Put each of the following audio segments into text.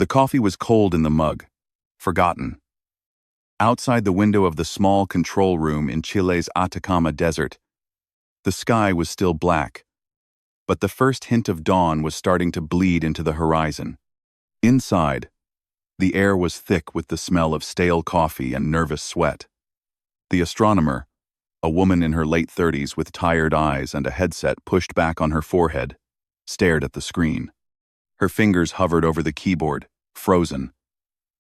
The coffee was cold in the mug, forgotten. Outside the window of the small control room in Chile's Atacama Desert, the sky was still black, but the first hint of dawn was starting to bleed into the horizon. Inside, the air was thick with the smell of stale coffee and nervous sweat. The astronomer, a woman in her late 30s with tired eyes and a headset pushed back on her forehead, stared at the screen. Her fingers hovered over the keyboard, frozen.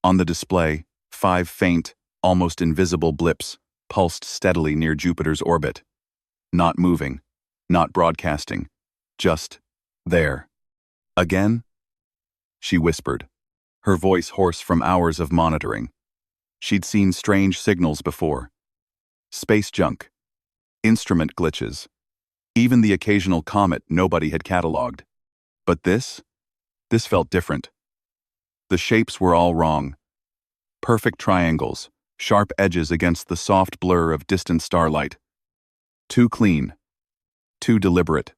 On the display, 5 faint, almost invisible blips pulsed steadily near Jupiter's orbit. Not moving, not broadcasting, just there. Again? She whispered, her voice hoarse from hours of monitoring. She'd seen strange signals before. Space junk, instrument glitches, even the occasional comet nobody had catalogued. But this felt different. The shapes were all wrong. Perfect triangles, sharp edges against the soft blur of distant starlight. Too clean, too deliberate.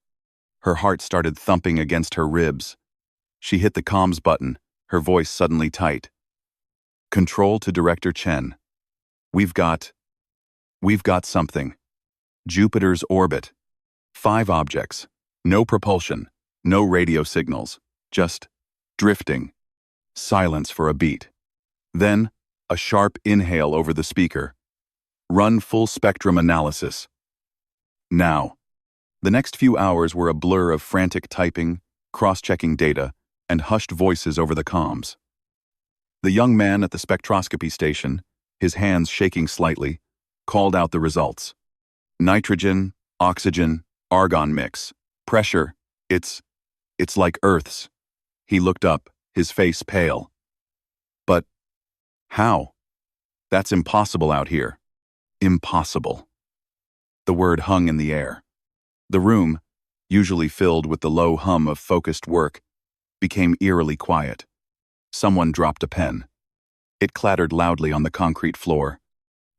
Her heart started thumping against her ribs. She hit the comms button, her voice suddenly tight. Control to Director Chen. We've got something. Jupiter's orbit. 5 objects. No propulsion. No radio signals. Just drifting. Silence for a beat. Then, a sharp inhale over the speaker. Run full spectrum analysis. Now. The next few hours were a blur of frantic typing, cross-checking data, and hushed voices over the comms. The young man at the spectroscopy station, his hands shaking slightly, called out the results. Nitrogen, oxygen, argon mix. Pressure, it's like Earth's. He looked up, his face pale. But how? That's impossible out here. Impossible. The word hung in the air. The room, usually filled with the low hum of focused work, became eerily quiet. Someone dropped a pen. It clattered loudly on the concrete floor.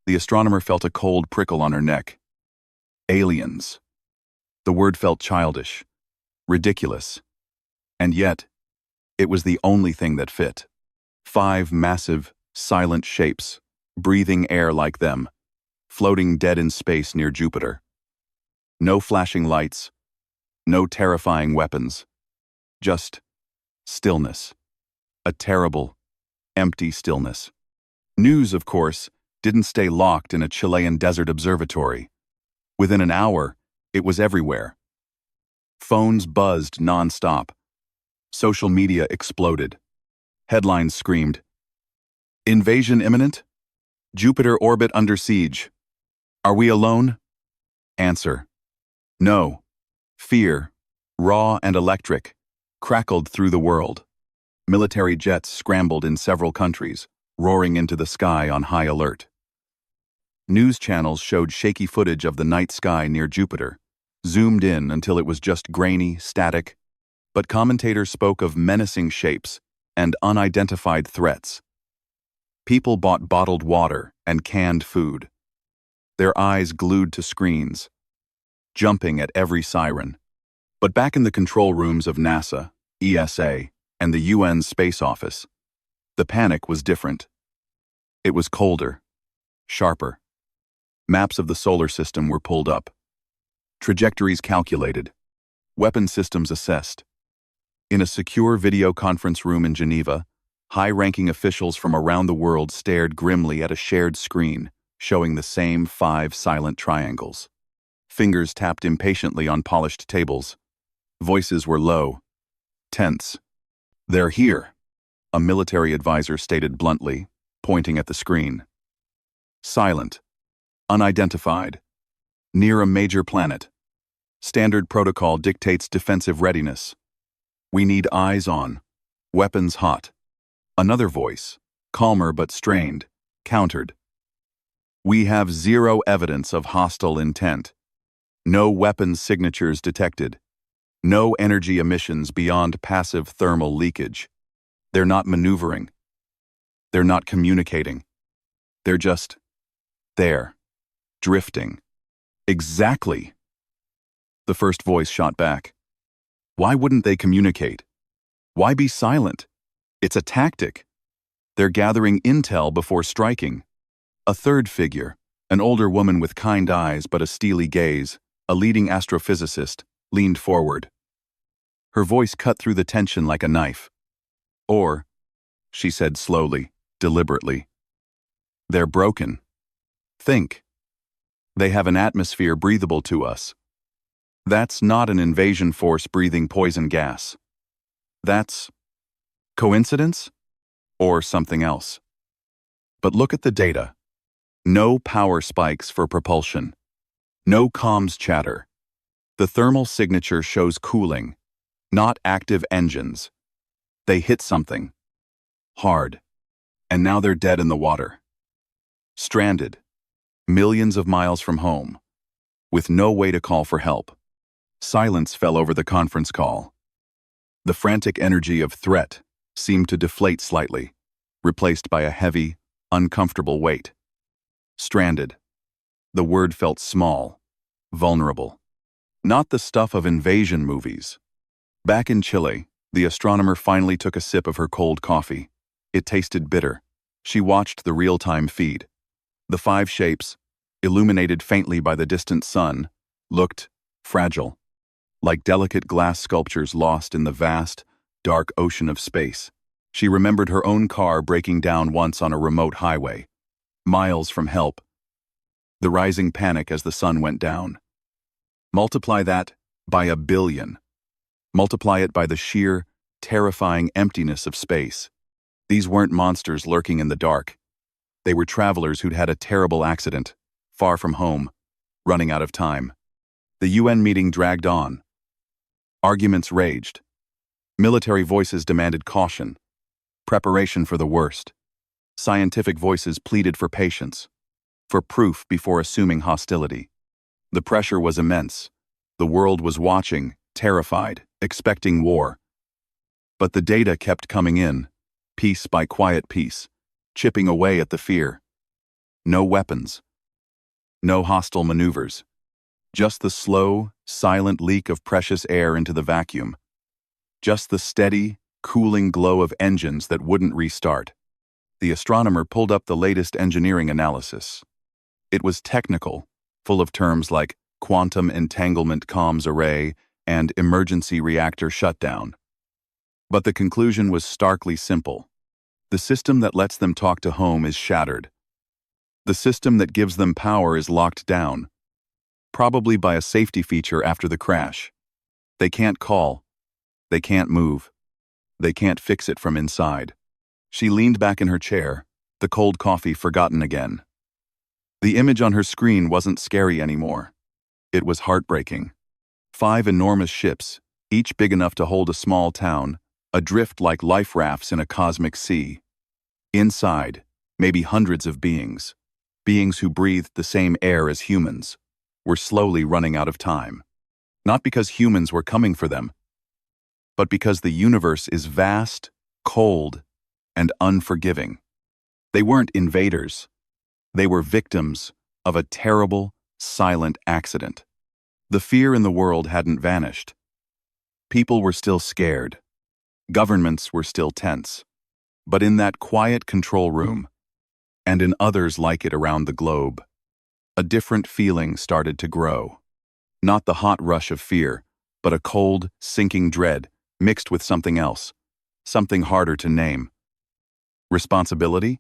The astronomer felt a cold prickle on her neck. Aliens. The word felt childish, ridiculous. And yet, it was the only thing that fit. 5 massive, silent shapes, breathing air like them, floating dead in space near Jupiter. No flashing lights, no terrifying weapons, just stillness. A terrible, empty stillness. News, of course, didn't stay locked in a Chilean desert observatory. Within an hour, it was everywhere. Phones buzzed non-stop. Social media exploded. Headlines screamed, "Invasion imminent? Jupiter orbit under siege. Are we alone?" Answer, no. Fear, raw and electric, crackled through the world. Military jets scrambled in several countries, roaring into the sky on high alert. News channels showed shaky footage of the night sky near Jupiter, zoomed in until it was just grainy, static, but commentators spoke of menacing shapes and unidentified threats. People bought bottled water and canned food, their eyes glued to screens, jumping at every siren. But back in the control rooms of NASA, ESA, and the UN Space Office, the panic was different. It was colder, sharper. Maps of the solar system were pulled up. Trajectories calculated. Weapon systems assessed. In a secure video conference room in Geneva, high-ranking officials from around the world stared grimly at a shared screen, showing the same 5 silent triangles. Fingers tapped impatiently on polished tables. Voices were low, tense. "They're here," a military advisor stated bluntly, pointing at the screen. "Silent, unidentified, near a major planet. Standard protocol dictates defensive readiness. We need eyes on, weapons hot." Another voice, calmer but strained, countered. "We have 0 evidence of hostile intent. No weapons signatures detected. No energy emissions beyond passive thermal leakage. They're not maneuvering. They're not communicating. They're just there, drifting." "Exactly," the first voice shot back. "Why wouldn't they communicate? Why be silent? It's a tactic. They're gathering intel before striking. A third figure, an older woman with kind eyes but a steely gaze, a leading astrophysicist, leaned forward. Her voice cut through the tension like a knife. Or, she said slowly, deliberately, they're broken. Think. They have an atmosphere breathable to us. That's not an invasion force breathing poison gas. That's coincidence? Or something else. But look at the data. No power spikes for propulsion. No comms chatter. The thermal signature shows cooling, not active engines. They hit something. Hard. And now they're dead in the water. Stranded. Millions of miles from home. With no way to call for help. Silence fell over the conference call. The frantic energy of threat seemed to deflate slightly, replaced by a heavy, uncomfortable weight. Stranded. The word felt small, vulnerable. Not the stuff of invasion movies. Back in Chile, the astronomer finally took a sip of her cold coffee. It tasted bitter. She watched the real-time feed. The 5 shapes, illuminated faintly by the distant sun, looked fragile, like delicate glass sculptures lost in the vast, dark ocean of space. She remembered her own car breaking down once on a remote highway, miles from help. The rising panic as the sun went down. Multiply that by 1 billion. Multiply it by the sheer, terrifying emptiness of space. These weren't monsters lurking in the dark. They were travelers who'd had a terrible accident, far from home, running out of time. The UN meeting dragged on. Arguments raged. Military voices demanded caution, preparation for the worst. Scientific voices pleaded for patience, for proof before assuming hostility. The pressure was immense. The world was watching, terrified, expecting war. But the data kept coming in, piece by quiet piece, chipping away at the fear. No weapons. No hostile maneuvers. Just the slow, silent leak of precious air into the vacuum. Just the steady, cooling glow of engines that wouldn't restart. The astronomer pulled up the latest engineering analysis. It was technical, full of terms like quantum entanglement comms array and emergency reactor shutdown. But the conclusion was starkly simple. The system that lets them talk to home is shattered. The system that gives them power is locked down, probably by a safety feature after the crash. They can't call. They can't move. They can't fix it from inside. She leaned back in her chair, the cold coffee forgotten again. The image on her screen wasn't scary anymore. It was heartbreaking. 5 enormous ships, each big enough to hold a small town, adrift like life rafts in a cosmic sea. Inside, maybe hundreds of beings who breathed the same air as humans, were slowly running out of time. Not because humans were coming for them, but because the universe is vast, cold, and unforgiving. They weren't invaders. They were victims of a terrible, silent accident. The fear in the world hadn't vanished. People were still scared. Governments were still tense. But in that quiet control room, and in others like it around the globe, a different feeling started to grow. Not the hot rush of fear, but a cold, sinking dread mixed with something else, something harder to name. Responsibility?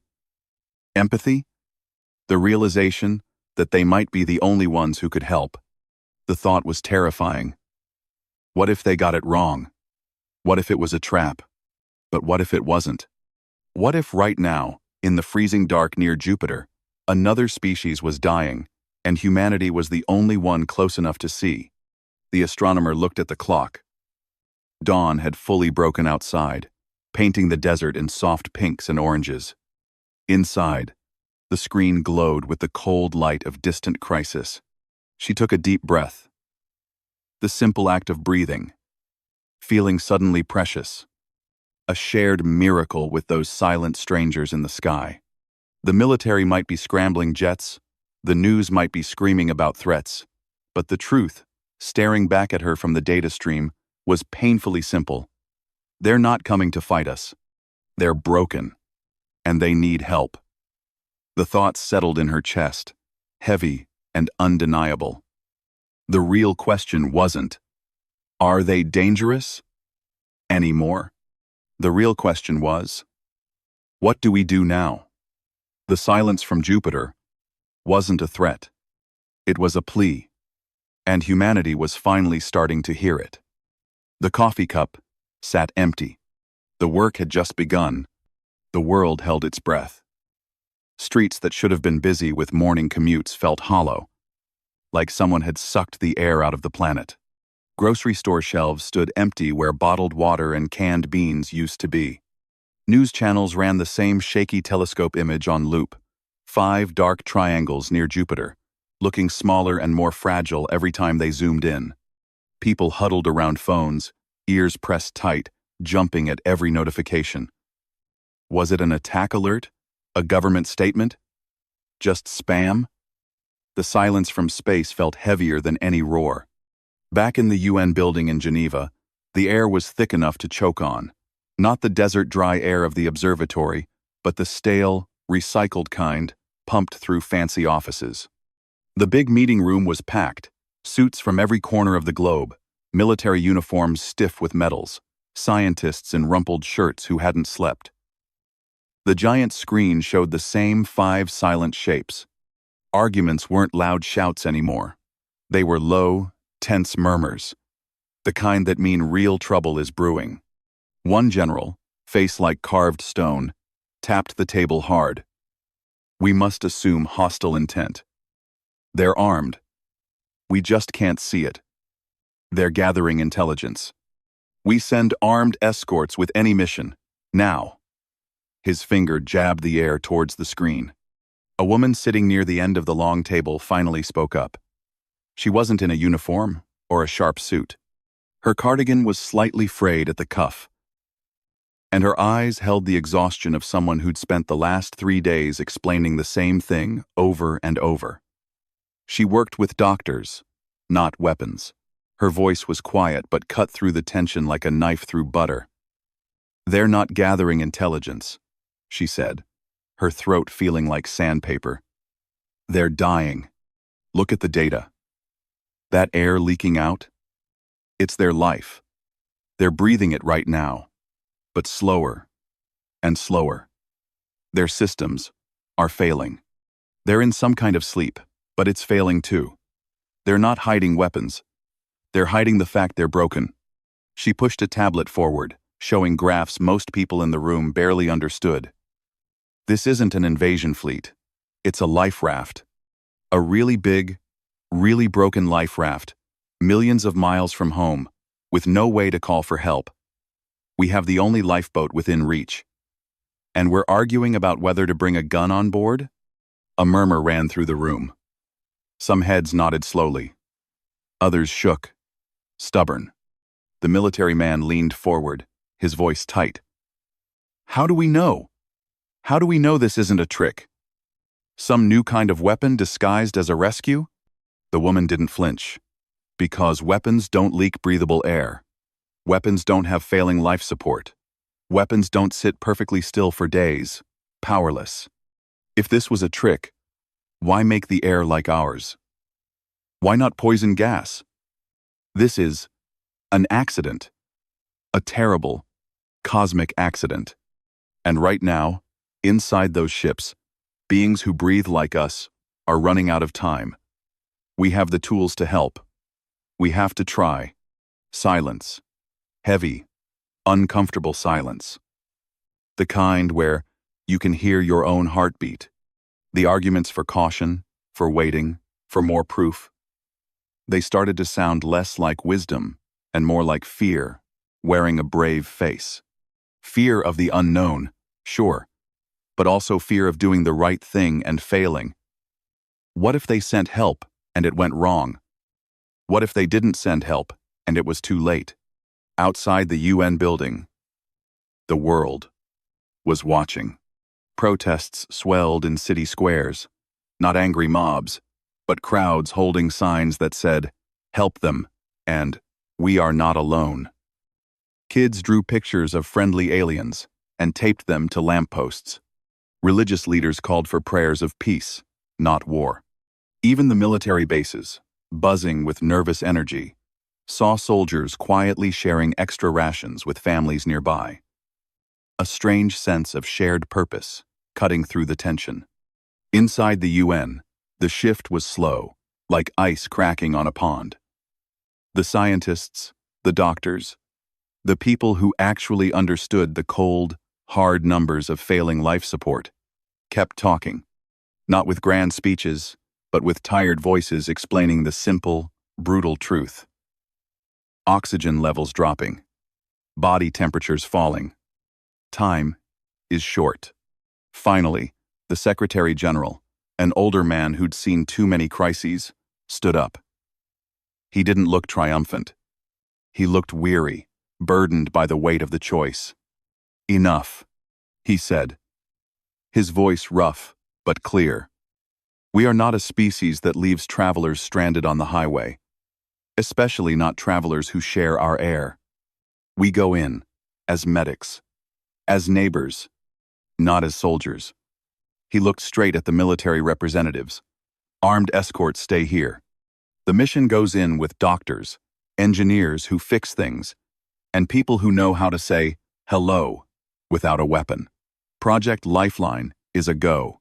Empathy? The realization that they might be the only ones who could help. The thought was terrifying. What if they got it wrong? What if it was a trap? But what if it wasn't? What if right now, in the freezing dark near Jupiter, another species was dying, and humanity was the only one close enough to see? The astronomer looked at the clock. Dawn had fully broken outside, painting the desert in soft pinks and oranges. Inside, the screen glowed with the cold light of distant crisis. She took a deep breath. The simple act of breathing, feeling suddenly precious. A shared miracle with those silent strangers in the sky. The military might be scrambling jets, the news might be screaming about threats, but the truth, staring back at her from the data stream, was painfully simple. They're not coming to fight us. They're broken, and they need help. The thoughts settled in her chest, heavy and undeniable. The real question wasn't, are they dangerous? Anymore. The real question was, what do we do now? The silence from Jupiter wasn't a threat. It was a plea, and humanity was finally starting to hear it. The coffee cup sat empty. The work had just begun. The world held its breath. Streets that should have been busy with morning commutes felt hollow, like someone had sucked the air out of the planet. Grocery store shelves stood empty where bottled water and canned beans used to be. News channels ran the same shaky telescope image on loop, 5 dark triangles near Jupiter, looking smaller and more fragile every time they zoomed in. People huddled around phones, ears pressed tight, jumping at every notification. Was it an attack alert? A government statement? Just spam? The silence from space felt heavier than any roar. Back in the UN building in Geneva, the air was thick enough to choke on. Not the desert dry air of the observatory, but the stale, recycled kind pumped through fancy offices. The big meeting room was packed, suits from every corner of the globe, military uniforms stiff with medals, scientists in rumpled shirts who hadn't slept. The giant screen showed the same 5 silent shapes. Arguments weren't loud shouts anymore. They were low, tense murmurs, the kind that mean real trouble is brewing. One general, face like carved stone, tapped the table hard. We must assume hostile intent. They're armed. We just can't see it. They're gathering intelligence. We send armed escorts with any mission, now. His finger jabbed the air towards the screen. A woman sitting near the end of the long table finally spoke up. She wasn't in a uniform or a sharp suit. Her cardigan was slightly frayed at the cuff, and her eyes held the exhaustion of someone who'd spent the last 3 days explaining the same thing over and over. She worked with doctors, not weapons. Her voice was quiet but cut through the tension like a knife through butter. They're not gathering intelligence, she said, her throat feeling like sandpaper. They're dying. Look at the data. That air leaking out? It's their life. They're breathing it right now, but slower and slower. Their systems are failing. They're in some kind of sleep, but it's failing too. They're not hiding weapons. They're hiding the fact they're broken. She pushed a tablet forward, showing graphs most people in the room barely understood. This isn't an invasion fleet. It's a life raft. A really big, really broken life raft, millions of miles from home, with no way to call for help. We have the only lifeboat within reach. And we're arguing about whether to bring a gun on board? A murmur ran through the room. Some heads nodded slowly. Others shook, stubborn. The military man leaned forward, his voice tight. How do we know? How do we know this isn't a trick? Some new kind of weapon disguised as a rescue? The woman didn't flinch. Because weapons don't leak breathable air. Weapons don't have failing life support. Weapons don't sit perfectly still for days, powerless. If this was a trick, why make the air like ours? Why not poison gas? This is an accident. A terrible, cosmic accident. And right now, inside those ships, beings who breathe like us are running out of time. We have the tools to help. We have to try. Silence. Heavy, uncomfortable silence. The kind where you can hear your own heartbeat. The arguments for caution, for waiting, for more proof. They started to sound less like wisdom and more like fear, wearing a brave face. Fear of the unknown, sure, but also fear of doing the right thing and failing. What if they sent help and it went wrong? What if they didn't send help and it was too late? Outside the UN building, the world was watching. Protests swelled in city squares, not angry mobs, but crowds holding signs that said, "Help them," and "We are not alone." Kids drew pictures of friendly aliens, and taped them to lampposts. Religious leaders called for prayers of peace, not war. Even the military bases, buzzing with nervous energy, saw soldiers quietly sharing extra rations with families nearby. A strange sense of shared purpose, cutting through the tension. Inside the UN, the shift was slow, like ice cracking on a pond. The scientists, the doctors, the people who actually understood the cold, hard numbers of failing life support, kept talking, not with grand speeches, but with tired voices explaining the simple, brutal truth. Oxygen levels dropping, body temperatures falling. Time is short. Finally, the Secretary General, an older man who'd seen too many crises, stood up. He didn't look triumphant. He looked weary, burdened by the weight of the choice. "Enough," he said, his voice rough but clear. "We are not a species that leaves travelers stranded on the highway, especially not travelers who share our air. We go in, as medics, as neighbors, not as soldiers." He looked straight at the military representatives. "Armed escorts stay here. The mission goes in with doctors, engineers who fix things, and people who know how to say hello without a weapon. Project Lifeline is a go."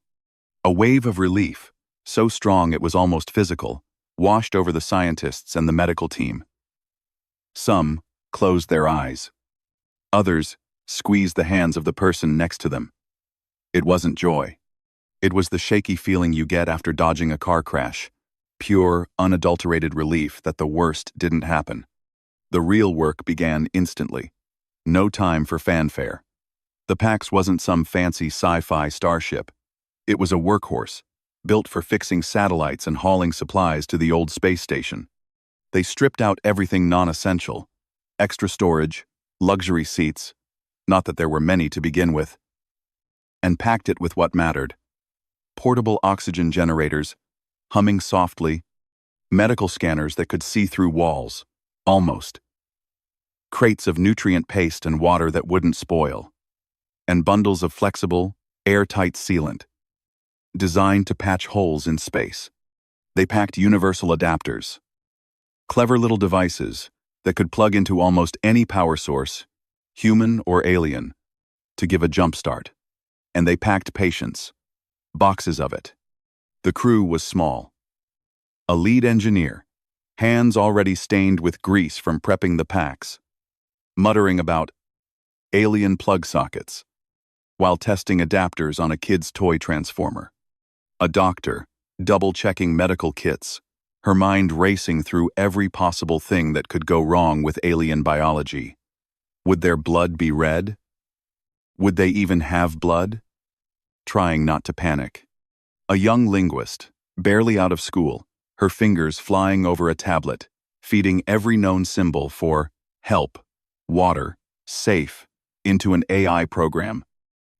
A wave of relief, so strong it was almost physical, washed over the scientists and the medical team. Some closed their eyes. Others squeezed the hands of the person next to them. It wasn't joy. It was the shaky feeling you get after dodging a car crash. Pure, unadulterated relief that the worst didn't happen. The real work began instantly. No time for fanfare. The Pax wasn't some fancy sci-fi starship. It was a workhorse, built for fixing satellites and hauling supplies to the old space station. They stripped out everything non-essential. Extra storage, luxury seats, not that there were many to begin with, and packed it with what mattered. Portable oxygen generators, humming softly, medical scanners that could see through walls, almost. Crates of nutrient paste and water that wouldn't spoil, and bundles of flexible, airtight sealant, designed to patch holes in space. They packed universal adapters, clever little devices that could plug into almost any power source, human or alien, to give a jump start. And they packed patience, boxes of it. The crew was small. A lead engineer, hands already stained with grease from prepping the Pax, muttering about alien plug sockets while testing adapters on a kid's toy transformer. A doctor, double-checking medical kits, her mind racing through every possible thing that could go wrong with alien biology. Would their blood be red? Would they even have blood? Trying not to panic. A young linguist, barely out of school, her fingers flying over a tablet, feeding every known symbol for help, water, safe, into an AI program,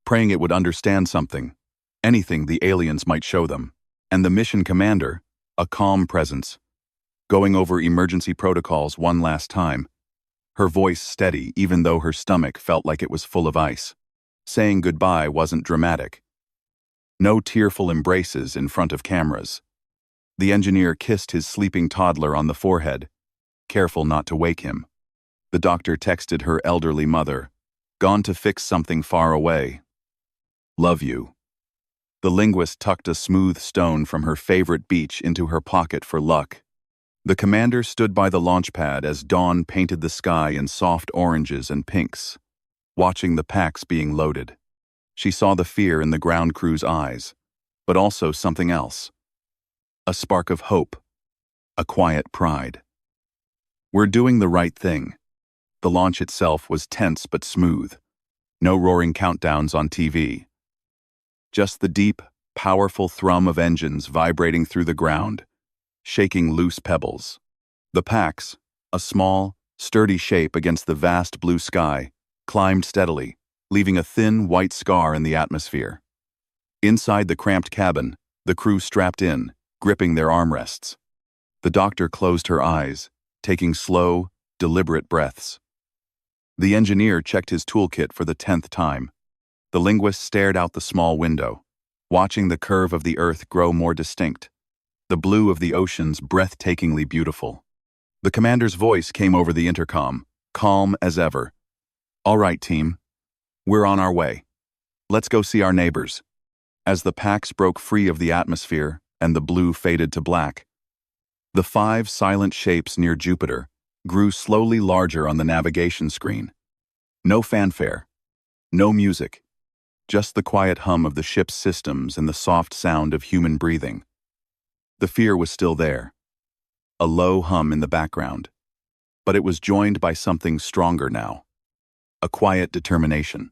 praying it would understand something, anything the aliens might show them. And the mission commander, a calm presence, going over emergency protocols one last time, her voice steady even though her stomach felt like it was full of ice. Saying goodbye wasn't dramatic. No tearful embraces in front of cameras. The engineer kissed his sleeping toddler on the forehead, careful not to wake him. The doctor texted her elderly mother, gone to fix something far away. "Love you." The linguist tucked a smooth stone from her favorite beach into her pocket for luck. The commander stood by the launch pad as dawn painted the sky in soft oranges and pinks, watching the Pax being loaded. She saw the fear in the ground crew's eyes, but also something else. A spark of hope, a quiet pride. We're doing the right thing. The launch itself was tense but smooth. No roaring countdowns on TV. Just the deep, powerful thrum of engines vibrating through the ground, shaking loose pebbles. The Pax, a small, sturdy shape against the vast blue sky, climbed steadily, leaving a thin white scar in the atmosphere. Inside the cramped cabin, the crew strapped in, gripping their armrests. The doctor closed her eyes, taking slow, deliberate breaths. The engineer checked his toolkit for the 10th time, The linguist stared out the small window, watching the curve of the earth grow more distinct, the blue of the oceans breathtakingly beautiful. The commander's voice came over the intercom, calm as ever. "All right, team. We're on our way. Let's go see our neighbors." As the Pax broke free of the atmosphere and the blue faded to black, the 5 silent shapes near Jupiter grew slowly larger on the navigation screen. No fanfare, no music, just the quiet hum of the ship's systems and the soft sound of human breathing. The fear was still there, a low hum in the background, but it was joined by something stronger now. A quiet determination,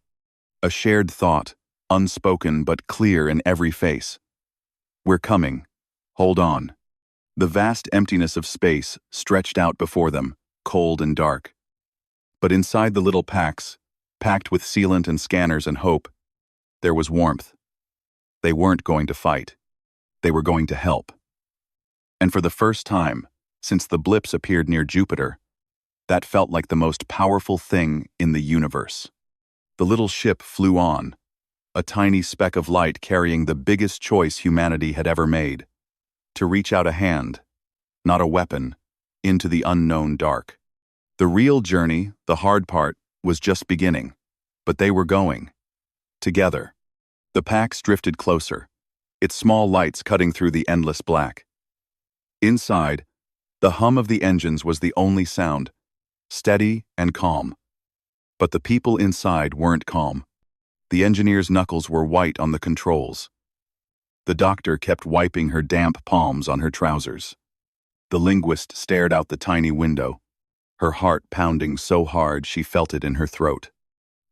a shared thought, unspoken but clear in every face. "We're coming. Hold on." The vast emptiness of space stretched out before them, cold and dark. But inside the little Pax, packed with sealant and scanners and hope, there was warmth. They weren't going to fight. They were going to help. And for the first time, since the blips appeared near Jupiter, that felt like the most powerful thing in the universe. The little ship flew on, a tiny speck of light carrying the biggest choice humanity had ever made: to reach out a hand, not a weapon, into the unknown dark. The real journey, the hard part, was just beginning, but they were going. Together. The Pax drifted closer, its small lights cutting through the endless black. Inside, the hum of the engines was the only sound, steady and calm. But the people inside weren't calm. The engineer's knuckles were white on the controls. The doctor kept wiping her damp palms on her trousers. The linguist stared out the tiny window, her heart pounding so hard she felt it in her throat.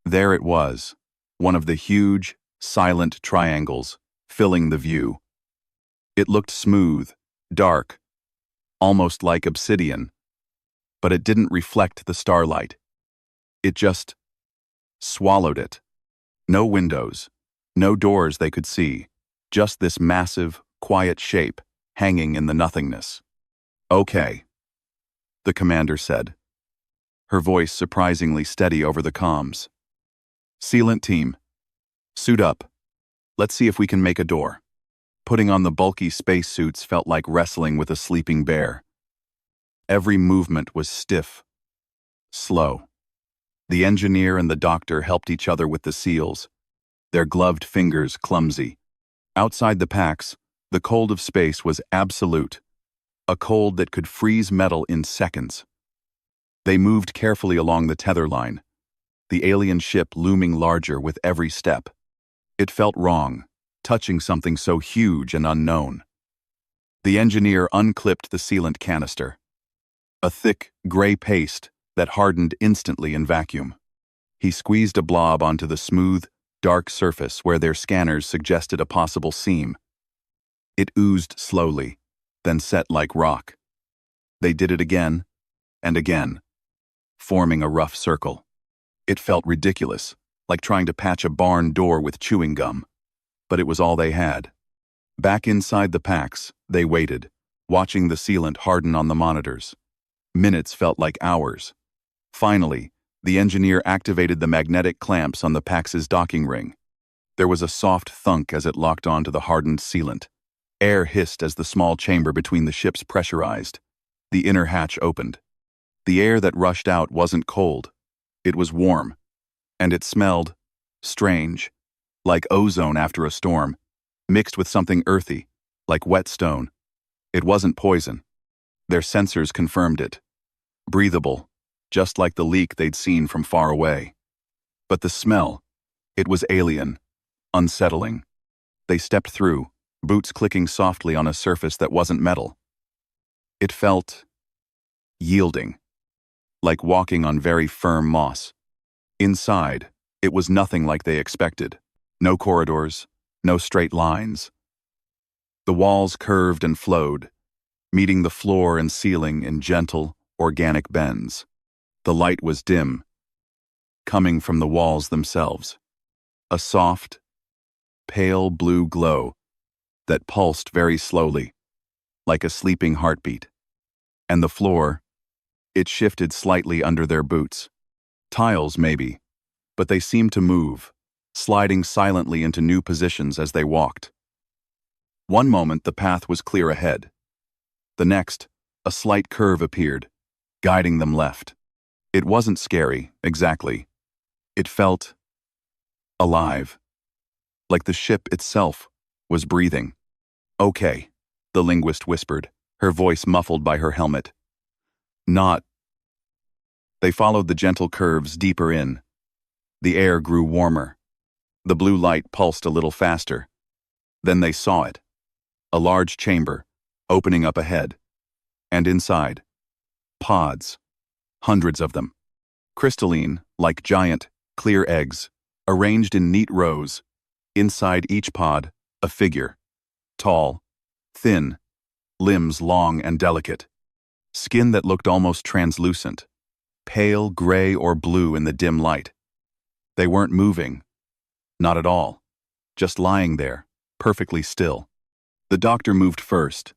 There it was, one of the huge, silent triangles, filling the view. It looked smooth, dark, almost like obsidian, but it didn't reflect the starlight. It just swallowed it. No windows, no doors they could see, just this massive, quiet shape hanging in the nothingness. "Okay," the commander said, her voice surprisingly steady over the comms. "Sealant team, suit up. Let's see if we can make a door." Putting on the bulky spacesuits felt like wrestling with a sleeping bear. Every movement was stiff, slow. The engineer and the doctor helped each other with the seals, their gloved fingers clumsy. Outside the Pax, the cold of space was absolute, a cold that could freeze metal in seconds. They moved carefully along the tether line, the alien ship looming larger with every step. It felt wrong, touching something so huge and unknown. The engineer unclipped the sealant canister, a thick, gray paste that hardened instantly in vacuum. He squeezed a blob onto the smooth, dark surface where their scanners suggested a possible seam. It oozed slowly, then set like rock. They did it again and again, forming a rough circle. It felt ridiculous, like trying to patch a barn door with chewing gum. But it was all they had. Back inside the Pax, they waited, watching the sealant harden on the monitors. Minutes felt like hours. Finally, the engineer activated the magnetic clamps on the Pax's docking ring. There was a soft thunk as it locked onto the hardened sealant. Air hissed as the small chamber between the ships pressurized. The inner hatch opened. The air that rushed out wasn't cold. It was warm. And it smelled strange, like ozone after a storm, mixed with something earthy, like wet stone. It wasn't poison. Their sensors confirmed it. Breathable, just like the leak they'd seen from far away. But the smell, it was alien, unsettling. They stepped through, boots clicking softly on a surface that wasn't metal. It felt yielding, like walking on very firm moss. Inside, it was nothing like they expected. No corridors, no straight lines. The walls curved and flowed, meeting the floor and ceiling in gentle, organic bends. The light was dim, coming from the walls themselves. A soft, pale blue glow that pulsed very slowly, like a sleeping heartbeat. And the floor, it shifted slightly under their boots. Tiles, maybe, but they seemed to move, sliding silently into new positions as they walked. One moment the path was clear ahead. The next, a slight curve appeared, guiding them left. It wasn't scary, exactly. It felt alive, like the ship itself was breathing. "Okay," the linguist whispered, her voice muffled by her helmet. "Not." They followed the gentle curves deeper in. The air grew warmer. The blue light pulsed a little faster. Then they saw it. A large chamber, opening up ahead. And inside, pods. Hundreds of them. Crystalline, like giant, clear eggs, arranged in neat rows. Inside each pod, a figure. Tall, thin, limbs long and delicate. Skin that looked almost translucent. Pale gray or blue in the dim light. They weren't moving. Not at all. Just lying there, perfectly still. The doctor moved first,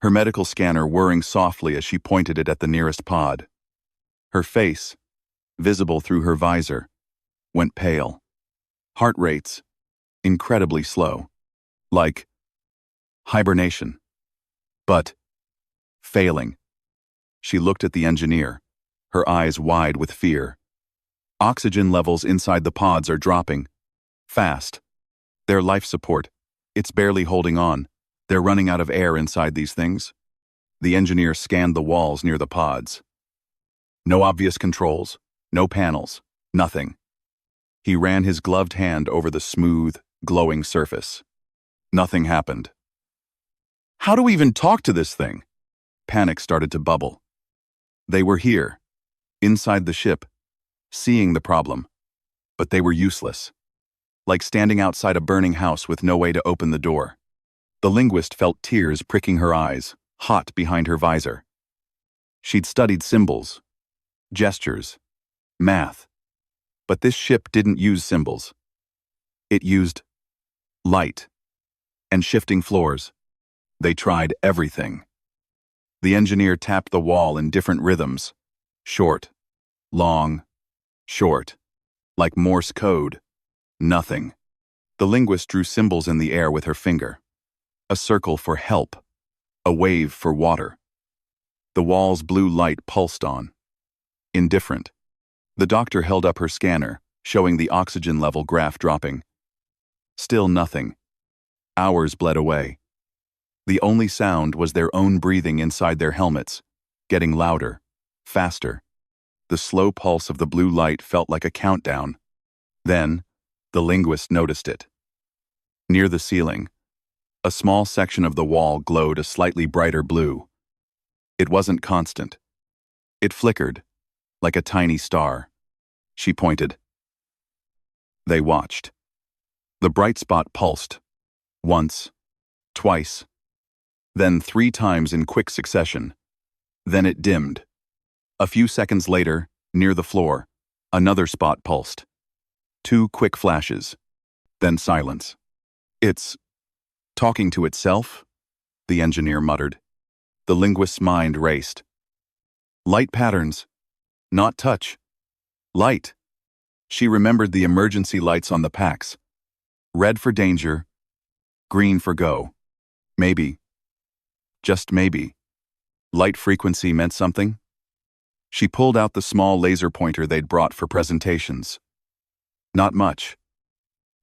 her medical scanner whirring softly as she pointed it at the nearest pod. Her face, visible through her visor, went pale. Heart rates, incredibly slow. Like hibernation. But failing. She looked at the engineer, her eyes wide with fear. Oxygen levels inside the pods are dropping. Fast. Their life support. It's barely holding on. They're running out of air inside these things. The engineer scanned the walls near the pods. No obvious controls. No panels. Nothing. He ran his gloved hand over the smooth, glowing surface. Nothing happened. How do we even talk to this thing? Panic started to bubble. They were here, inside the ship, seeing the problem. But they were useless. Like standing outside a burning house with no way to open the door. The linguist felt tears pricking her eyes, hot behind her visor. She'd studied symbols, gestures, math. But this ship didn't use symbols. It used light and shifting floors. They tried everything. The engineer tapped the wall in different rhythms. Short, long, short, like Morse code. Nothing. The linguist drew symbols in the air with her finger. A circle for help. A wave for water. The wall's blue light pulsed on. Indifferent. The doctor held up her scanner, showing the oxygen level graph dropping. Still nothing. Hours bled away. The only sound was their own breathing inside their helmets, getting louder, faster. The slow pulse of the blue light felt like a countdown. Then, the linguist noticed it. Near the ceiling, a small section of the wall glowed a slightly brighter blue. It wasn't constant. It flickered, like a tiny star. She pointed. They watched. The bright spot pulsed. Once, twice, then 3 times in quick succession. Then it dimmed. A few seconds later, near the floor, another spot pulsed. 2 quick flashes. Then silence. "It's talking to itself?" the engineer muttered. The linguist's mind raced. Light patterns. Not touch. Light. She remembered the emergency lights on the packs. Red for danger. Green for go. Maybe. Just maybe. Light frequency meant something? She pulled out the small laser pointer they'd brought for presentations. Not much.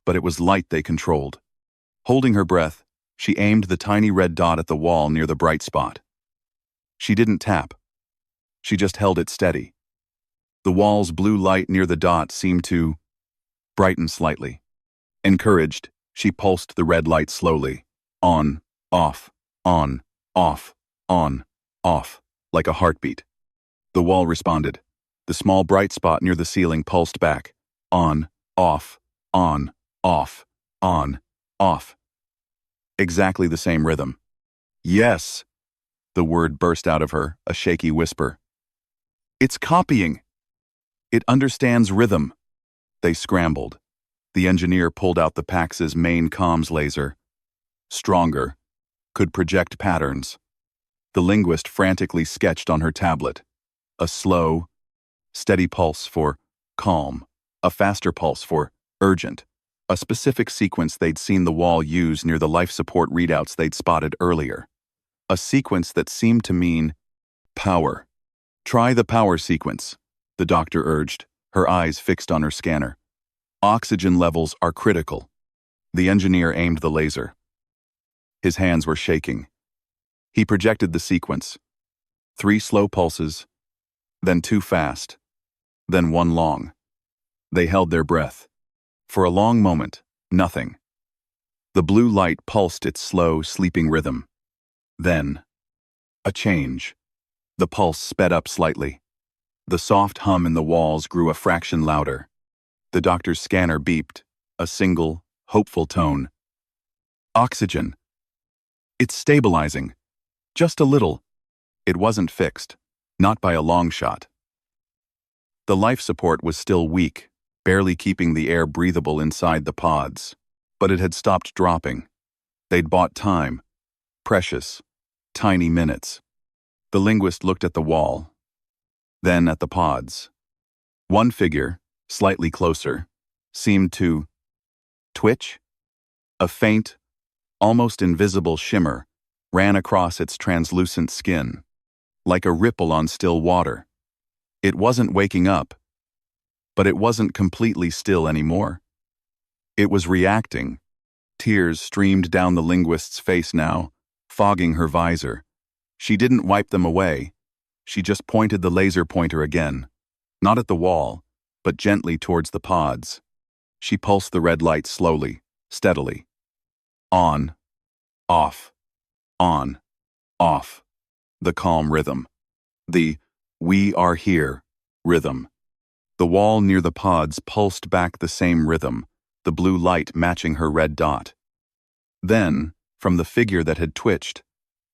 But it was light they controlled. Holding her breath, she aimed the tiny red dot at the wall near the bright spot. She didn't tap. She just held it steady. The wall's blue light near the dot seemed to brighten slightly. Encouraged, she pulsed the red light slowly. On, off, on, off, on, off, like a heartbeat. The wall responded. The small bright spot near the ceiling pulsed back. On, off, on, off, on, off. Exactly the same rhythm. Yes, the word burst out of her, a shaky whisper. It's copying. It understands rhythm. They scrambled. The engineer pulled out the Pax's main comms laser. Stronger. Could project patterns. The linguist frantically sketched on her tablet. A slow, steady pulse for calm. A faster pulse for Urgent. A specific sequence they'd seen the wall use near the life support readouts they'd spotted earlier. A sequence that seemed to mean power. Try the power sequence, the doctor urged, her eyes fixed on her scanner. Oxygen levels are critical. The engineer aimed the laser. His hands were shaking. He projected the sequence. 3 slow pulses, then 2 fast, then 1 long. They held their breath. For a long moment, nothing. The blue light pulsed its slow, sleeping rhythm. Then, a change. The pulse sped up slightly. The soft hum in the walls grew a fraction louder. The doctor's scanner beeped, a single, hopeful tone. Oxygen. It's stabilizing. Just a little. It wasn't fixed. Not by a long shot. The life support was still weak, barely keeping the air breathable inside the pods. But it had stopped dropping. They'd bought time. Precious, tiny minutes. The linguist looked at the wall, then at the pods. One figure, slightly closer, seemed to twitch. A faint, almost invisible shimmer ran across its translucent skin, like a ripple on still water. It wasn't waking up, but it wasn't completely still anymore. It was reacting. Tears streamed down the linguist's face now, fogging her visor. She didn't wipe them away. She just pointed the laser pointer again, not at the wall, but gently towards the pods. She pulsed the red light slowly, steadily. On, off, on, off. The calm rhythm. The "we are here" rhythm. The wall near the pods pulsed back the same rhythm, the blue light matching her red dot. Then, from the figure that had twitched,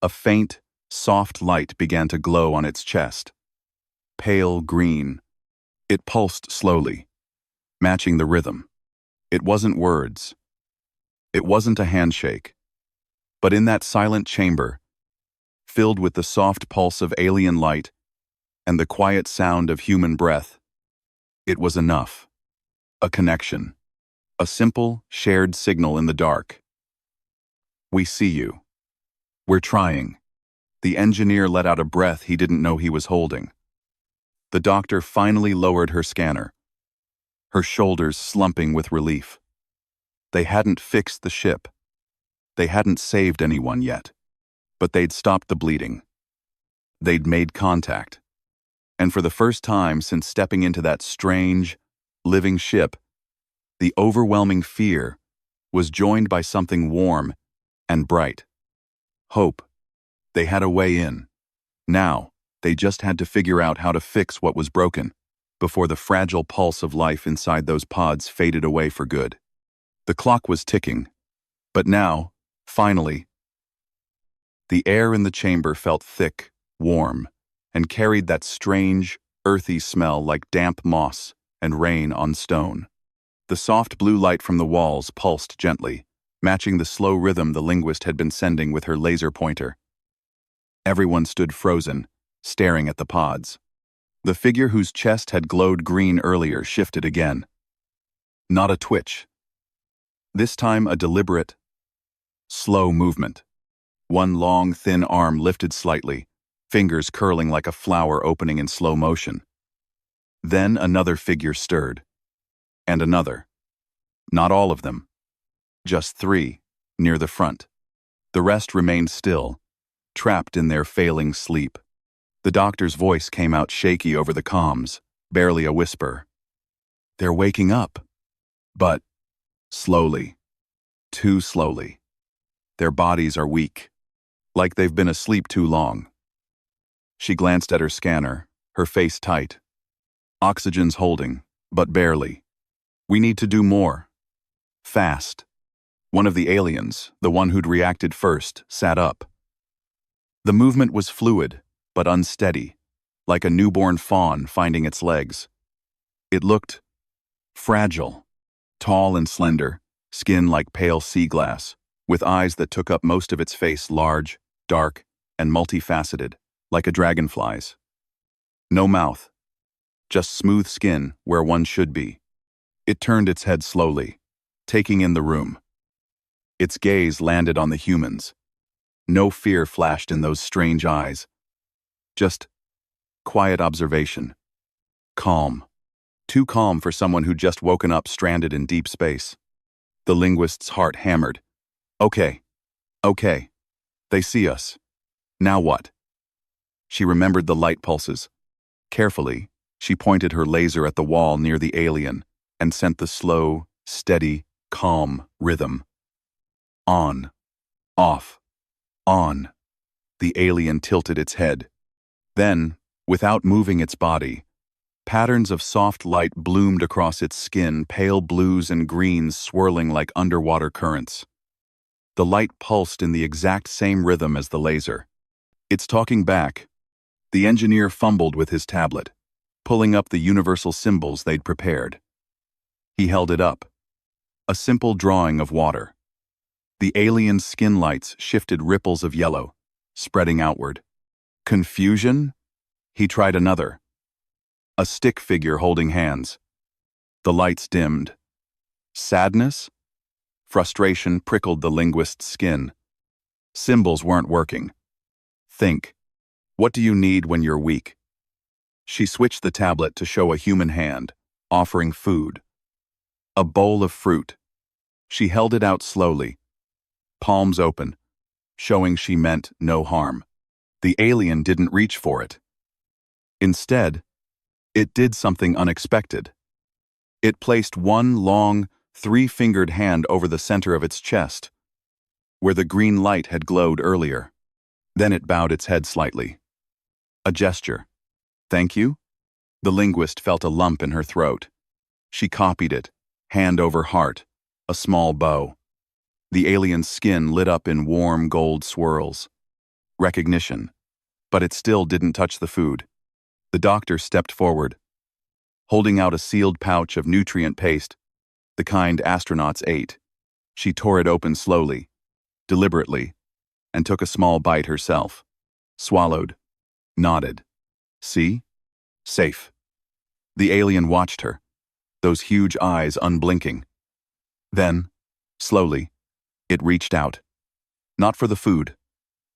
a faint, soft light began to glow on its chest. Pale green. It pulsed slowly, matching the rhythm. It wasn't words. It wasn't a handshake. But in that silent chamber, filled with the soft pulse of alien light and the quiet sound of human breath, it was enough. A connection. A simple, shared signal in the dark. We see you. We're trying. The engineer let out a breath he didn't know he was holding. The doctor finally lowered her scanner, her shoulders slumping with relief. They hadn't fixed the ship. They hadn't saved anyone yet. But they'd stopped the bleeding. They'd made contact. And for the first time since stepping into that strange, living ship, the overwhelming fear was joined by something warm and bright. Hope. They had a way in. Now, they just had to figure out how to fix what was broken before the fragile pulse of life inside those pods faded away for good. The clock was ticking, but now, finally, the air in the chamber felt thick, warm, and carried that strange, earthy smell like damp moss and rain on stone. The soft blue light from the walls pulsed gently, matching the slow rhythm the linguist had been sending with her laser pointer. Everyone stood frozen, staring at the pods. The figure whose chest had glowed green earlier shifted again. Not a twitch. This time a deliberate, slow movement. One long, thin arm lifted slightly, fingers curling like a flower opening in slow motion. Then another figure stirred. And another. Not all of them. Just 3, near the front. The rest remained still, trapped in their failing sleep. The doctor's voice came out shaky over the comms, barely a whisper. They're waking up. But slowly. Too slowly. Their bodies are weak, like they've been asleep too long. She glanced at her scanner, her face tight. Oxygen's holding, but barely. We need to do more. Fast. One of the aliens, the one who'd reacted first, sat up. The movement was fluid, but unsteady, like a newborn fawn finding its legs. It looked fragile, tall and slender, skin like pale sea glass, with eyes that took up most of its face, large, dark, and multifaceted, like a dragonfly's. No mouth, just smooth skin where one should be. It turned its head slowly, taking in the room. Its gaze landed on the humans. No fear flashed in those strange eyes. Just quiet observation. Calm. Too calm for someone who'd just woken up stranded in deep space. The linguist's heart hammered. Okay. Okay. They see us. Now what? She remembered the light pulses. Carefully, she pointed her laser at the wall near the alien and sent the slow, steady, calm rhythm. On. Off. On. The alien tilted its head. Then, without moving its body, patterns of soft light bloomed across its skin, pale blues and greens swirling like underwater currents. The light pulsed in the exact same rhythm as the laser. It's talking back. The engineer fumbled with his tablet, pulling up the universal symbols they'd prepared. He held it up. A simple drawing of water. The alien's skin lights shifted ripples of yellow, spreading outward. Confusion? He tried another. A stick figure holding hands. The lights dimmed. Sadness? Frustration prickled the linguist's skin. Symbols weren't working. Think. What do you need when you're weak? She switched the tablet to show a human hand, offering food. A bowl of fruit. She held it out slowly, palms open, showing she meant no harm. The alien didn't reach for it. Instead, it did something unexpected. It placed one long, three-fingered hand over the center of its chest, where the green light had glowed earlier. Then it bowed its head slightly. A gesture. Thank you? The linguist felt a lump in her throat. She copied it, hand over heart, a small bow. The alien's skin lit up in warm gold swirls. Recognition. But it still didn't touch the food. The doctor stepped forward, holding out a sealed pouch of nutrient paste, the kind astronauts ate. She tore it open slowly, deliberately, and took a small bite herself. Swallowed. Nodded. See? Safe. The alien watched her, those huge eyes unblinking. Then, slowly, it reached out. Not for the food,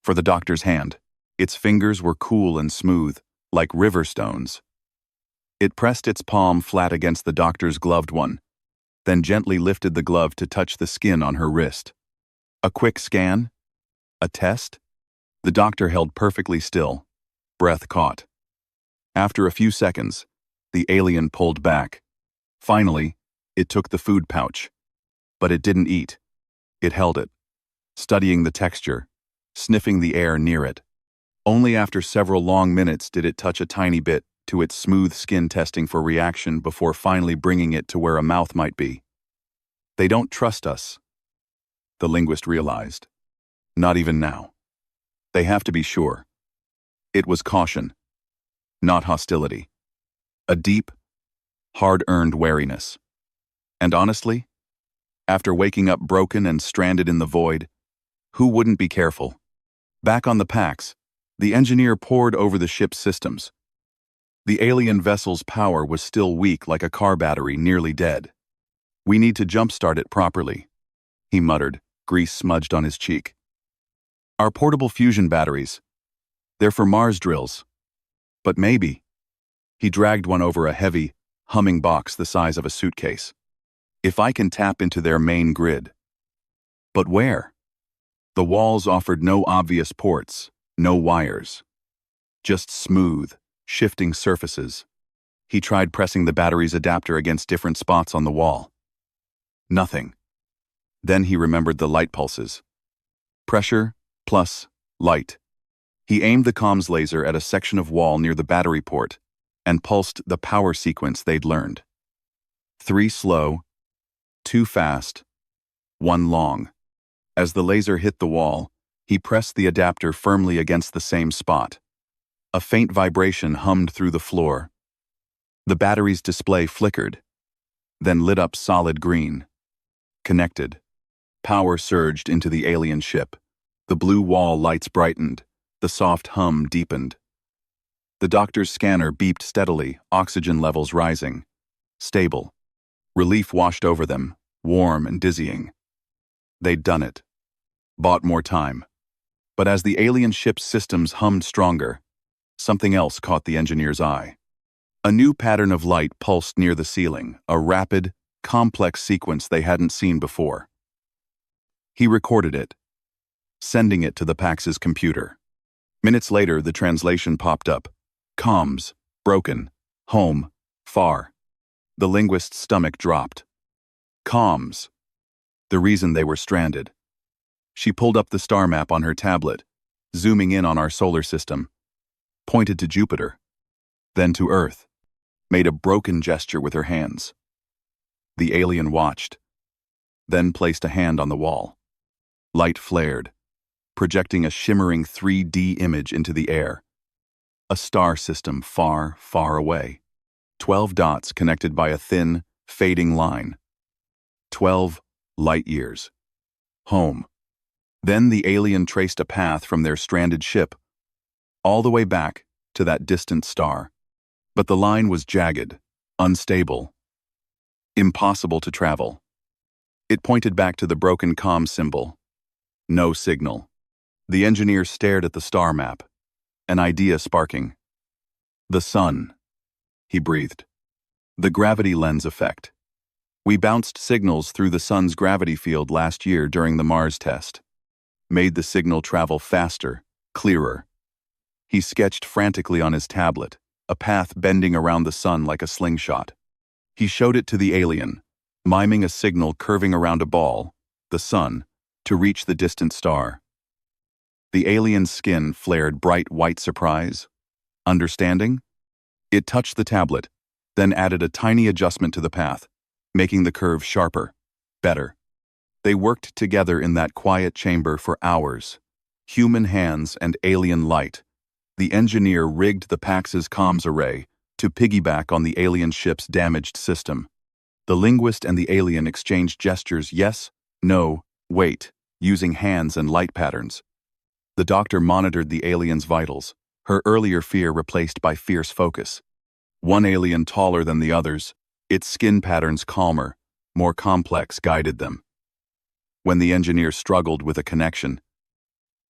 for the doctor's hand. Its fingers were cool and smooth, like river stones. It pressed its palm flat against the doctor's gloved one, then gently lifted the glove to touch the skin on her wrist. A quick scan? A test? The doctor held perfectly still, breath caught. After a few seconds, the alien pulled back. Finally, it took the food pouch. But it didn't eat. It held it, studying the texture, sniffing the air near it. Only after several long minutes did it touch a tiny bit to its smooth skin, testing for reaction before finally bringing it to where a mouth might be. They don't trust us, the linguist realized. Not even now. They have to be sure. It was caution, not hostility. A deep, hard-earned wariness. And honestly, after waking up broken and stranded in the void, who wouldn't be careful? Back on the Pax, the engineer pored over the ship's systems. The alien vessel's power was still weak, like a car battery nearly dead. We need to jumpstart it properly, he muttered, grease smudged on his cheek. Our portable fusion batteries. They're for Mars drills. But maybe. He dragged one over a heavy, humming box the size of a suitcase. If I can tap into their main grid. But where? The walls offered no obvious ports, no wires. Just smooth, shifting surfaces. He tried pressing the battery's adapter against different spots on the wall. Nothing. Then he remembered the light pulses. Pressure plus light. He aimed the comms laser at a section of wall near the battery port and pulsed the power sequence they'd learned. 3 slow, 2 fast, 1 long. As the laser hit the wall, he pressed the adapter firmly against the same spot. A faint vibration hummed through the floor. The battery's display flickered, then lit up solid green. Connected. Power surged into the alien ship. The blue wall lights brightened. The soft hum deepened. The doctor's scanner beeped steadily, oxygen levels rising. Stable. Relief washed over them, warm and dizzying. They'd done it. Bought more time. But as the alien ship's systems hummed stronger, something else caught the engineer's eye. A new pattern of light pulsed near the ceiling, a rapid, complex sequence they hadn't seen before. He recorded it, sending it to the Pax's computer. Minutes later, the translation popped up. Comms, broken, home, far. The linguist's stomach dropped. Comms. The reason they were stranded. She pulled up the star map on her tablet, zooming in on our solar system, pointed to Jupiter, then to Earth, made a broken gesture with her hands. The alien watched, then placed a hand on the wall. Light flared, projecting a shimmering 3D image into the air. A star system far, far away. 12 dots connected by a thin, fading line. 12 light years. Home. Then the alien traced a path from their stranded ship, all the way back to that distant star. But the line was jagged, unstable, impossible to travel. It pointed back to the broken comm symbol. No signal. The engineer stared at the star map, an idea sparking. The sun, he breathed. The gravity lens effect. We bounced signals through the sun's gravity field last year during the Mars test. Made the signal travel faster, clearer. He sketched frantically on his tablet, a path bending around the sun like a slingshot. He showed it to the alien, miming a signal curving around a ball, the sun, to reach the distant star. The alien's skin flared bright white surprise. Understanding? It touched the tablet, then added a tiny adjustment to the path, making the curve sharper, better. They worked together in that quiet chamber for hours, human hands and alien light. The engineer rigged the Pax's comms array to piggyback on the alien ship's damaged system. The linguist and the alien exchanged gestures yes, no, wait, using hands and light patterns. The doctor monitored the alien's vitals, her earlier fear replaced by fierce focus. One alien taller than the others, its skin patterns calmer, more complex, guided them. When the engineer struggled with a connection,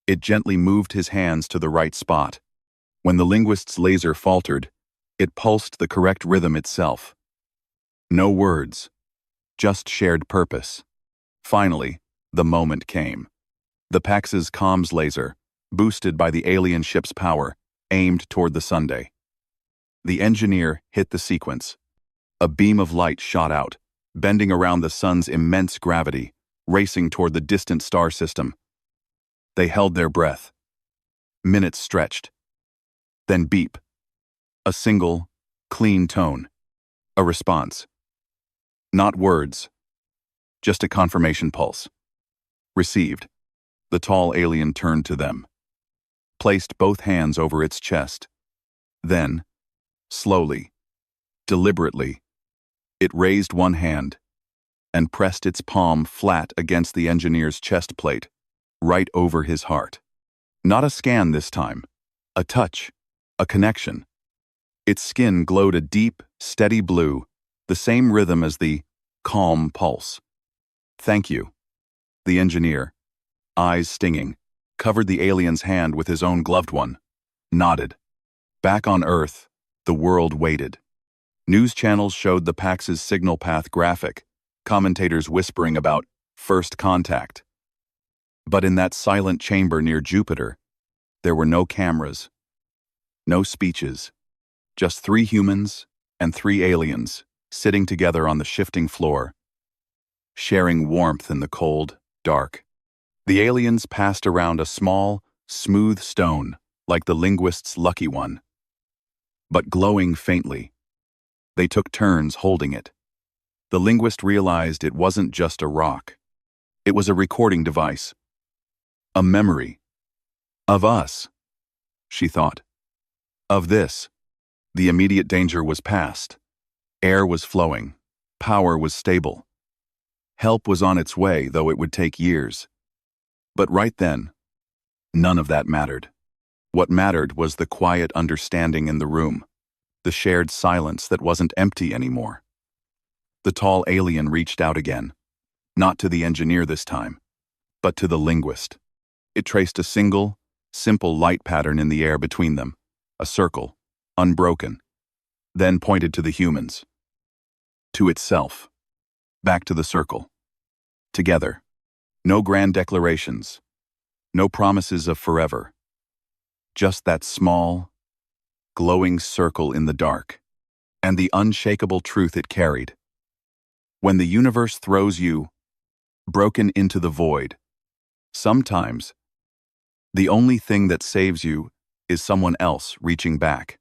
it gently moved his hands to the right spot. When the linguist's laser faltered, it pulsed the correct rhythm itself. No words, just shared purpose. Finally, the moment came. The Pax's comms laser, boosted by the alien ship's power, aimed toward the Sunday. The engineer hit the sequence. A beam of light shot out, bending around the sun's immense gravity, racing toward the distant star system. They held their breath. Minutes stretched. Then beep. A single, clean tone. A response. Not words. Just a confirmation pulse. Received. The tall alien turned to them. Placed both hands over its chest. Then, slowly, deliberately, it raised one hand and pressed its palm flat against the engineer's chest plate, right over his heart. Not a scan this time. A touch. A connection. Its skin glowed a deep, steady blue, the same rhythm as the calm pulse. Thank you. The engineer, eyes stinging, covered the alien's hand with his own gloved one, nodded. Back on Earth, the world waited. News channels showed the Pax's signal path graphic, commentators whispering about first contact. But in that silent chamber near Jupiter, there were no cameras, no speeches, just 3 humans and 3 aliens sitting together on the shifting floor, sharing warmth in the cold, dark. The aliens passed around a small, smooth stone like the linguist's lucky one, but glowing faintly. They took turns holding it. The linguist realized it wasn't just a rock. It was a recording device. A memory. Of us, she thought. Of this. The immediate danger was past. Air was flowing. Power was stable. Help was on its way, though it would take years. But right then, none of that mattered. What mattered was the quiet understanding in the room, the shared silence that wasn't empty anymore. The tall alien reached out again, not to the engineer this time, but to the linguist. It traced a single, simple light pattern in the air between them, a circle, unbroken, then pointed to the humans, to itself, back to the circle. Together. No grand declarations, no promises of forever. Just that small, glowing circle in the dark, and the unshakable truth it carried. When the universe throws you, broken into the void, sometimes, the only thing that saves you is someone else reaching back.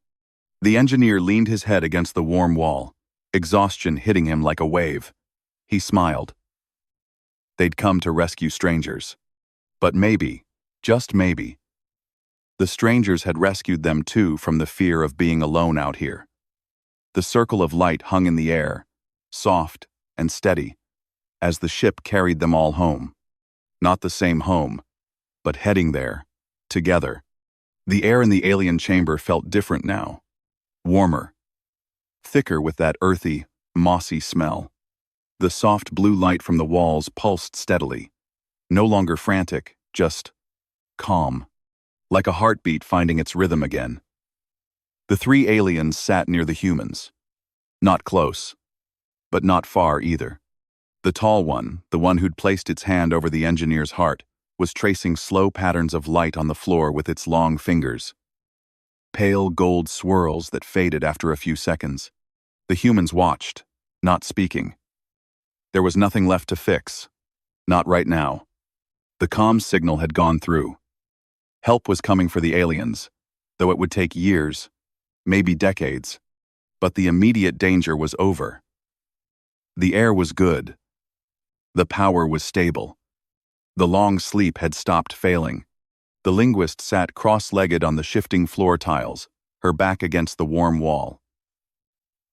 The engineer leaned his head against the warm wall, exhaustion hitting him like a wave. He smiled. They'd come to rescue strangers. But maybe, just maybe, the strangers had rescued them too from the fear of being alone out here. The circle of light hung in the air, soft and steady, as the ship carried them all home. Not the same home, but heading there, together. The air in the alien chamber felt different now. Warmer. Thicker with that earthy, mossy smell. The soft blue light from the walls pulsed steadily. No longer frantic, just calm. Like a heartbeat finding its rhythm again. The three aliens sat near the humans. Not close, but not far either. The tall one, the one who'd placed its hand over the engineer's heart, was tracing slow patterns of light on the floor with its long fingers. Pale gold swirls that faded after a few seconds. The humans watched, not speaking. There was nothing left to fix. Not right now. The comm signal had gone through. Help was coming for the aliens, though it would take years, maybe decades. But the immediate danger was over. The air was good. The power was stable. The long sleep had stopped failing. The linguist sat cross-legged on the shifting floor tiles, her back against the warm wall.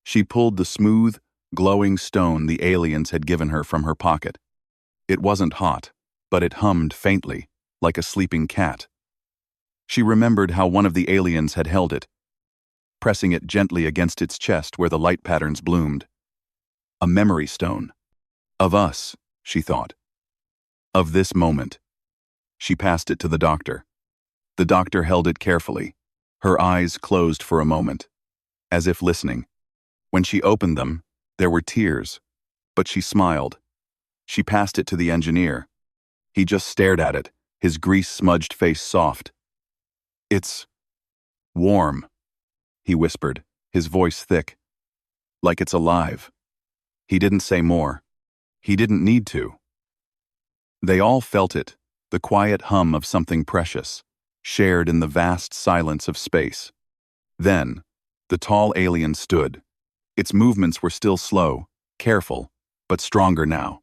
She pulled the smooth, glowing stone the aliens had given her from her pocket. It wasn't hot, but it hummed faintly, like a sleeping cat. She remembered how one of the aliens had held it, pressing it gently against its chest where the light patterns bloomed. A memory stone. Of us, she thought. Of this moment. She passed it to the doctor. The doctor held it carefully, her eyes closed for a moment, as if listening. When she opened them, there were tears, but she smiled. She passed it to the engineer. He just stared at it, his grease-smudged face soft. It's warm, he whispered, his voice thick. Like it's alive. He didn't say more. He didn't need to. They all felt it, the quiet hum of something precious, shared in the vast silence of space. Then, the tall alien stood. Its movements were still slow, careful, but stronger now.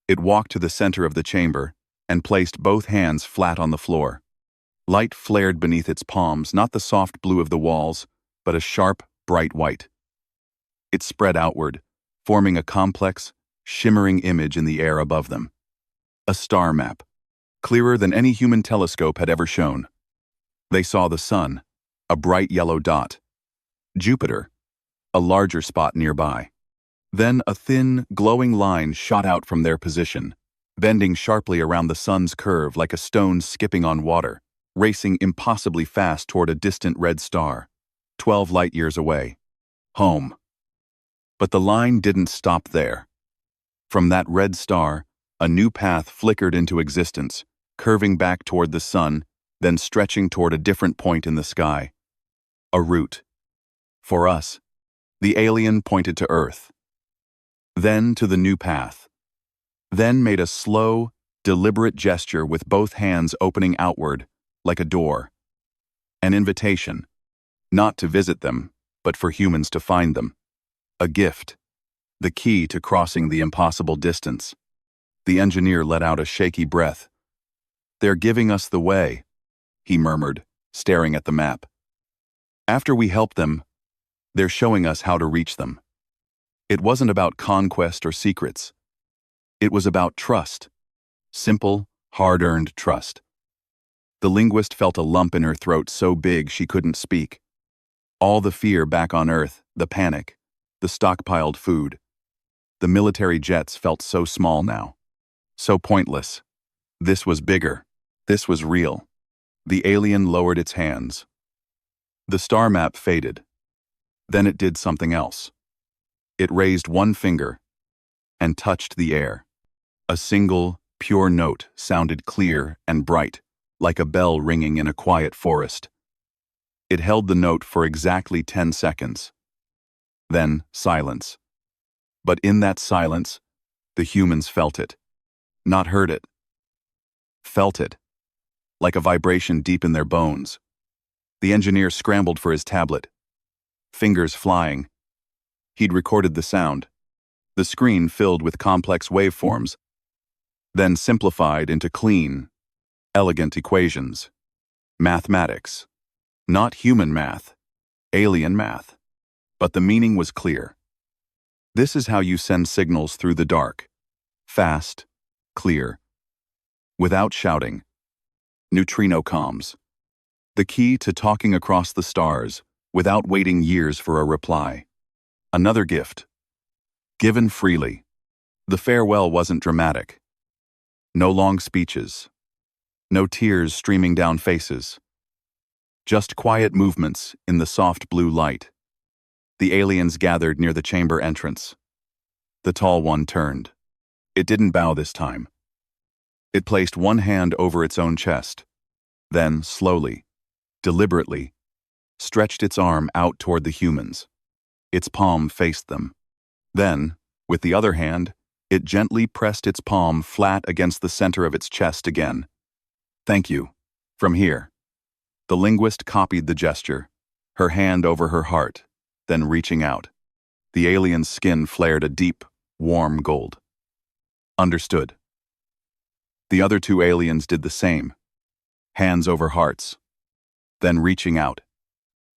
It walked to the center of the chamber and placed both hands flat on the floor. Light flared beneath its palms, not the soft blue of the walls, but a sharp, bright white. It spread outward, forming a complex, shimmering image in the air above them. A star map, clearer than any human telescope had ever shown. They saw the sun, a bright yellow dot. Jupiter, a larger spot nearby. Then a thin, glowing line shot out from their position, bending sharply around the sun's curve like a stone skipping on water, racing impossibly fast toward a distant red star, 12 light-years away. Home. But the line didn't stop there. From that red star, a new path flickered into existence, curving back toward the sun, then stretching toward a different point in the sky. A route. For us, the alien pointed to Earth. Then to the new path. Then made a slow, deliberate gesture with both hands opening outward, like a door. An invitation. Not to visit them, but for humans to find them. A gift. The key to crossing the impossible distance. The engineer let out a shaky breath. They're giving us the way, he murmured, staring at the map. After we help them, they're showing us how to reach them. It wasn't about conquest or secrets. It was about trust. Simple, hard-earned trust. The linguist felt a lump in her throat so big she couldn't speak. All the fear back on Earth, the panic, the stockpiled food. The military jets felt so small now. So pointless. This was bigger. This was real. The alien lowered its hands. The star map faded. Then it did something else. It raised one finger and touched the air. A single, pure note sounded clear and bright, like a bell ringing in a quiet forest. It held the note for exactly 10 seconds. Then silence. But in that silence, the humans felt it. Not heard it. Felt it. Like a vibration deep in their bones. The engineer scrambled for his tablet. Fingers flying. He'd recorded the sound. The screen filled with complex waveforms, then simplified into clean, elegant equations. Mathematics. Not human math. Alien math. But the meaning was clear. This is how you send signals through the dark. Fast, clear, without shouting. Neutrino comms. The key to talking across the stars without waiting years for a reply. Another gift. Given freely. The farewell wasn't dramatic. No long speeches. No tears streaming down faces. Just quiet movements in the soft blue light. The aliens gathered near the chamber entrance. The tall one turned. It didn't bow this time. It placed one hand over its own chest, then slowly, deliberately, stretched its arm out toward the humans. Its palm faced them. Then, with the other hand, it gently pressed its palm flat against the center of its chest again. Thank you. From here. The linguist copied the gesture, her hand over her heart, then reaching out. The alien's skin flared a deep, warm gold. Understood. The other two aliens did the same. Hands over hearts. Then reaching out.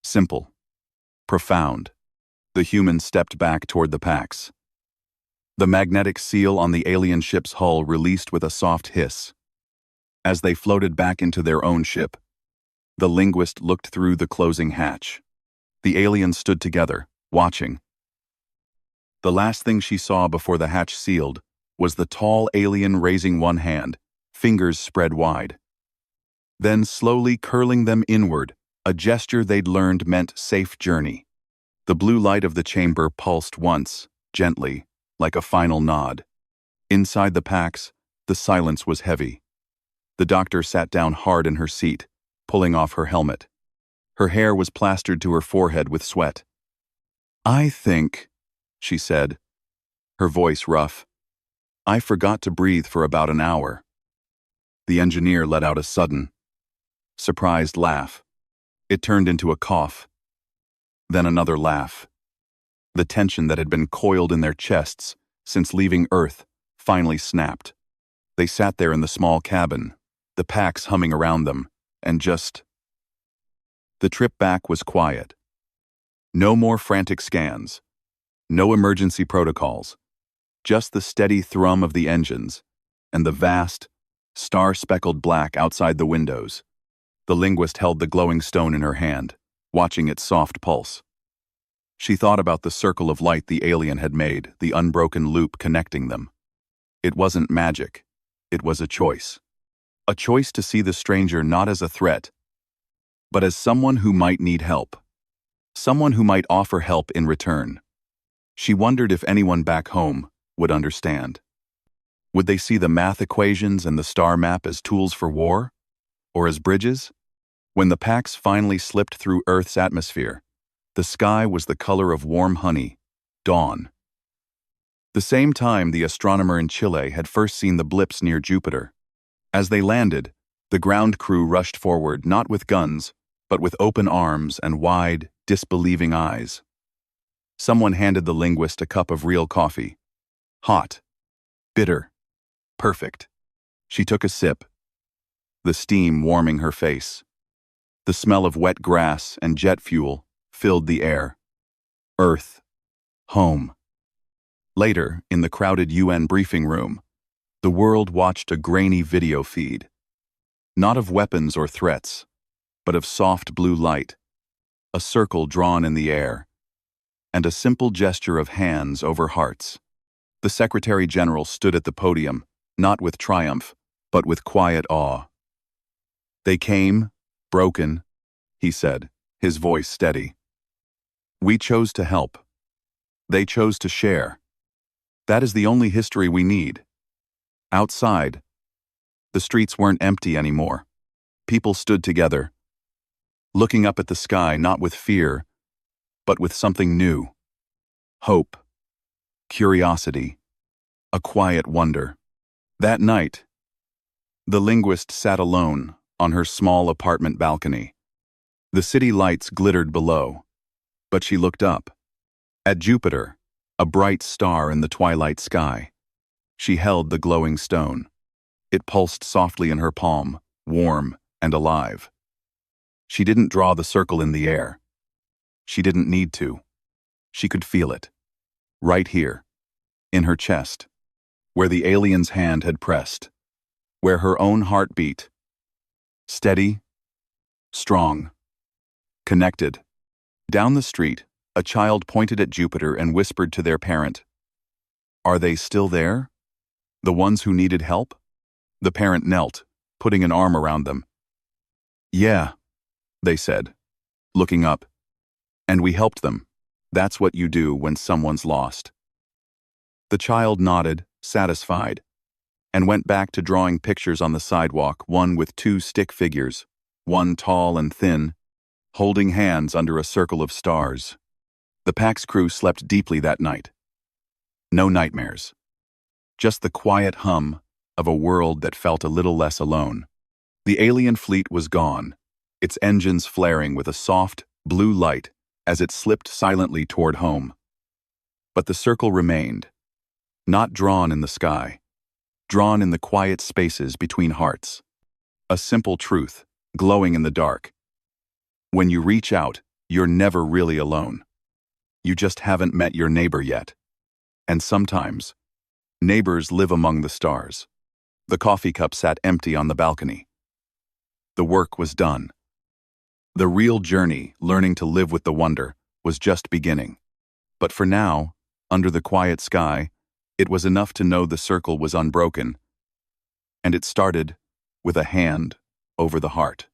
Simple. Profound. The human stepped back toward the packs. The magnetic seal on the alien ship's hull released with a soft hiss. As they floated back into their own ship, the linguist looked through the closing hatch. The aliens stood together, watching. The last thing she saw before the hatch sealed was the tall alien raising one hand, fingers spread wide. Then slowly curling them inward, a gesture they'd learned meant safe journey. The blue light of the chamber pulsed once, gently, like a final nod. Inside the packs, the silence was heavy. The doctor sat down hard in her seat, pulling off her helmet. Her hair was plastered to her forehead with sweat. I think, she said, her voice rough, I forgot to breathe for about an hour. The engineer let out a sudden, surprised laugh. It turned into a cough. Then another laugh. The tension that had been coiled in their chests since leaving Earth finally snapped. They sat there in the small cabin, the packs humming around them, and just... The trip back was quiet. No more frantic scans. No emergency protocols. Just the steady thrum of the engines and the vast, star-speckled black outside the windows. The linguist held the glowing stone in her hand, watching its soft pulse. She thought about the circle of light the alien had made, the unbroken loop connecting them. It wasn't magic. It was a choice. A choice to see the stranger not as a threat, but as someone who might need help. Someone who might offer help in return. She wondered if anyone back home would understand. Would they see the math equations and the star map as tools for war? Or as bridges? When the packs finally slipped through Earth's atmosphere, the sky was the color of warm honey, dawn. The same time the astronomer in Chile had first seen the blips near Jupiter. As they landed, the ground crew rushed forward not with guns, but with open arms and wide, disbelieving eyes. Someone handed the linguist a cup of real coffee. Hot. Bitter. Perfect. She took a sip, the steam warming her face. The smell of wet grass and jet fuel filled the air. Earth. Home. Later, in the crowded UN briefing room, the world watched a grainy video feed. Not of weapons or threats, but of soft blue light, a circle drawn in the air, and a simple gesture of hands over hearts. The Secretary General stood at the podium, not with triumph, but with quiet awe. "They came, broken," he said, his voice steady. "We chose to help. They chose to share. That is the only history we need." Outside, the streets weren't empty anymore. People stood together, looking up at the sky not with fear, but with something new. Hope, curiosity, a quiet wonder. That night, the linguist sat alone on her small apartment balcony. The city lights glittered below, but she looked up. At Jupiter, a bright star in the twilight sky. She held the glowing stone. It pulsed softly in her palm, warm and alive. She didn't draw the circle in the air. She didn't need to. She could feel it. Right here, in her chest, where the alien's hand had pressed, where her own heart beat. Steady, strong, connected. Down the street, a child pointed at Jupiter and whispered to their parent, "Are they still there? The ones who needed help?" The parent knelt, putting an arm around them. "Yeah," they said, looking up. "And we helped them. That's what you do when someone's lost." The child nodded, satisfied, and went back to drawing pictures on the sidewalk, one with two stick figures, one tall and thin, holding hands under a circle of stars. The PAX crew slept deeply that night. No nightmares. Just the quiet hum of a world that felt a little less alone. The alien fleet was gone, its engines flaring with a soft, blue light as it slipped silently toward home. But the circle remained, not drawn in the sky, drawn in the quiet spaces between hearts. A simple truth, glowing in the dark. When you reach out, you're never really alone. You just haven't met your neighbor yet. And sometimes, neighbors live among the stars. The coffee cup sat empty on the balcony. The work was done. The real journey, learning to live with the wonder, was just beginning. But for now, under the quiet sky, it was enough to know the circle was unbroken. And it started with a hand over the heart.